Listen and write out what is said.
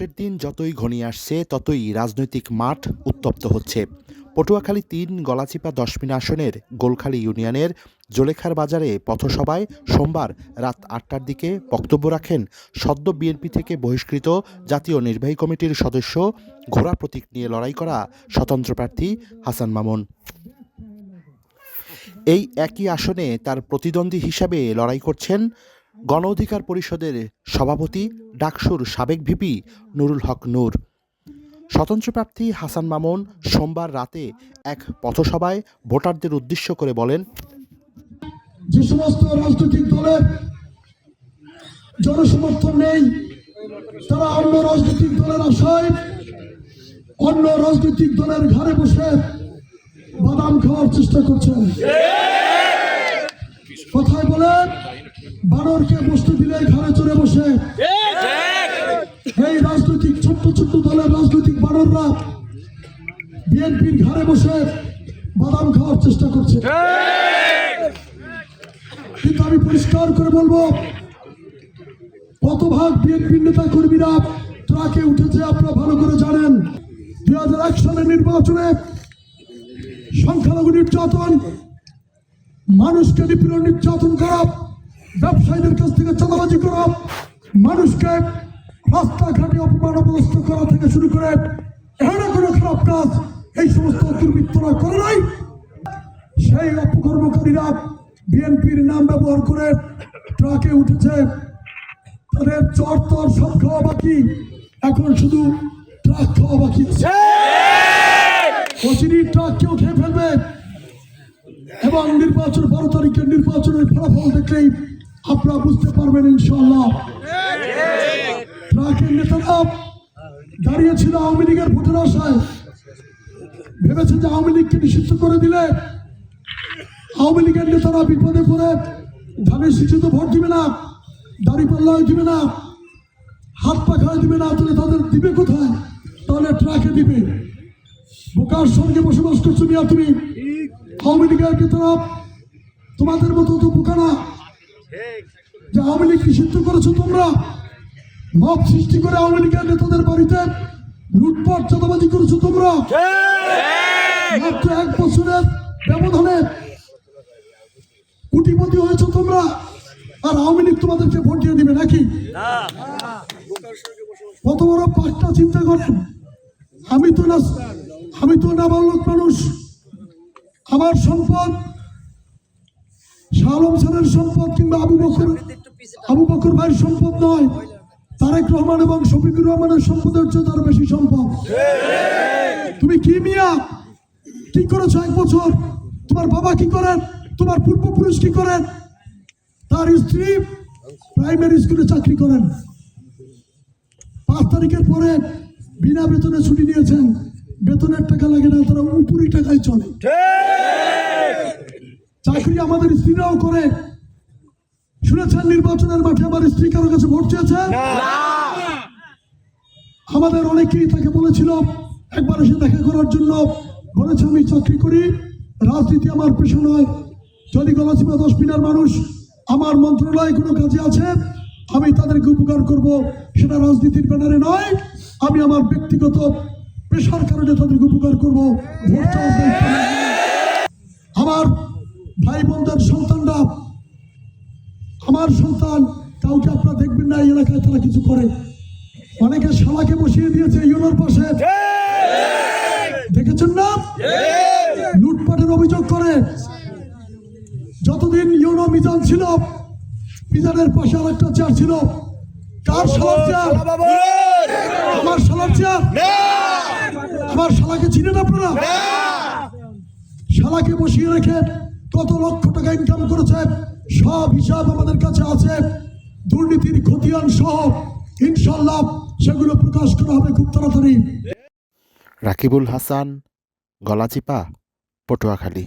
ভোটের দিন যতই ঘনিয়ে আসছে ততই রাজনৈতিক মাঠ উত্তপ্ত হচ্ছে। পটুয়াখালী ৩ গলাচিপা দশমিনা আসনের গোলখালী ইউনিয়নের জোলেখার বাজারে পথসভায় সোমবার রাত ৮টার দিকে বক্তব্য রাখেন সদ্য বিএনপি থেকে বহিষ্কৃত জাতীয় নির্বাহী কমিটির সদস্য ঘোড়া প্রতীক নিয়ে লড়াই করা স্বতন্ত্র প্রার্থী হাসান মামুন। এই একই আসনে তার প্রতিদ্বন্দ্বী হিসাবে লড়াই করছেন গণ অধিকার পরিষদের সভাপতি ডাকসুর সাবেক ভিপি নুরুল হক নূর। স্বতন্ত্র প্রার্থী হাসান মামুন সোমবার রাতে এক পথসভায় ভোটারদের উদ্দেশ্য করে বলেন, যে সমস্ত রাজনৈতিক দলের জনসমর্থন নেই তারা অন্য রাজনৈতিক দলের আশায় অন্য রাজনৈতিক দলের ঘরে বসে বাদাম খাওয়ার চেষ্টা করছেন। কথায় বলেন বানরকে বসতে দিলে ঘরে চড়ে বসে। এই রাজনৈতিক ছোট্ট ছোট্ট দলের রাজনৈতিক বানররা বিএনপির ঘরে বসে বাদাম খাওয়ার চেষ্টা করছে। কিন্তু আমি পরিষ্কার করে বলবো, কতভাগ বিএনপির নেতা কর্মীরা ট্রাকে উঠেছে আপনারা ভালো করে জানেন। 2001 সালের নির্বাচনে সংখ্যালঘু নির্যাতন, মানুষকে নিপীড়ন নির্যাতন করা, ব্যবসায়ীদের কাছ থেকে চাঁদাবাজি করা, মানুষকে রাস্তাঘাটে অপমান অপদস্থ করা থেকে শুরু করে এমন কোনো খারাপ কাজ এই সমস্ত দুর্বৃত্তরা করে নাই। সেই অপকর্মকারীরা বিএনপির নাম ব্যবহার করে ট্রাকে উঠেছে। তাদের চরতর সব খাওয়া বাকি, এখন শুধু ট্রাক খাওয়া বাকি আছে। ট্রাক কেউ খেয়ে ফেলবে এবং নির্বাচন 12 তারিখের নির্বাচনের ফলাফল দেখলেই আপনারা বুঝতে পারবেন ইনশাআল্লাহ। ট্রাকের নেতারা দাঁড়িয়েছিল আওয়ামী লীগের ভোটের আশায়, ভেবেছে যে আওয়ামী লীগকে নিষিদ্ধ করে দিলে আওয়ামী লীগের নেতারা বিপদে পড়ে ধানের শীষে ভোট দিবে না, দাড়ি পাল্লায় দিবে না, হাত পাখায় দিবে না, তাহলে তাদের দিবে কোথায়? তাহলে ট্রাকে দিবে। বোকার সঙ্গে বসবাস করছো মিয়া তুমি। আওয়ামী লীগের নেতারা তোমাদের মতো তো বোকা না যে আওয়ামী লীগ নিষিদ্ধ করেছো তোমরা। মব সৃষ্টি করে আওয়ামী লীগের নেতাদের বাড়িতে লুটপাট চাঁদাবাজি করেছো তোমরা। মাত্র 1 বছরের ব্যবধানে কোটিপতি হয়েছো তোমরা, আর আওয়ামী লীগ তোমাদেরকে ভোট দিয়ে দিবে নাকি? কত বড় পাঁচটা চিন্তা করেন। আমি তো নাবালক মানুষ, আমার সম্পদ শাহ আলম স্যারের সম্পদ কিংবা আবু বকর ভাইয়ের সম্পদ নয়, তারেক রহমান এবং শফিকুর রহমানের সম্পদের চেয়ে তার বেশি সম্পদ। তুমি কি মিয়া কি করেছো 1 বছর? তোমার বাবা কি করেন? তোমার পূর্বপুরুষ কি করেন? তার স্ত্রী প্রাইমারি স্কুলে চাকরি করেন, 5 তারিখের পরে বিনা বেতনে ছুটি নিয়েছেন। বেতনের টাকা লাগে না, তারা উপরি টাকায় চলে। চাকরি আমাদের স্ত্রীরাও করে। শুনেছেন নির্বাচনের মাঠে আমার স্ত্রী কারো কাছে ভোট চেয়েছে? আমাদের অনেকেই তাকে বলেছিল একবার এসে দেখা করার জন্য, বলেছে আমি চাকরি করি, রাজনীতি আমার পেশা নয়। যদি গলাচিপা দশমিনার মানুষ আমার মন্ত্রণালয়ে কোনো কাজে আছে, আমি তাদেরকে উপকার করব, সেটা রাজনীতির ব্যানারে নয়, আমি আমার ব্যক্তিগত পেশার কারণে তাদেরকে উপকার করব। আমার ভাই বোনদের সন্তানরা, আমার সন্তান কাউকে আপনারা দেখবেন না এই এলাকায় তারা কিছু করে। অনেকে শালাকে বসিয়ে দিয়েছে ইউনোর পাশে, দেখেছেন না? লুটপাটের অভিযোগ করে। যতদিন ইউনো মিজান ছিল, মিজানের পাশে আরেকটা চেয়ার ছিল। কার শালার চেয়ার? আমার শালার চেয়ার। আমার শালাকে চিনেন আপনারা? শালাকে বসিয়ে রেখে কত লক্ষ টাকা ইনকাম করেছে, সব হিসাব আমাদের কাছে আছে। দুর্নীতির খতিয়ান সহ ইনশাআল্লাহ সেগুলো প্রকাশ করা হবে খুব তাড়াতাড়ি। রাকিবুল হাসান, গলাচিপা, পটুয়াখালী।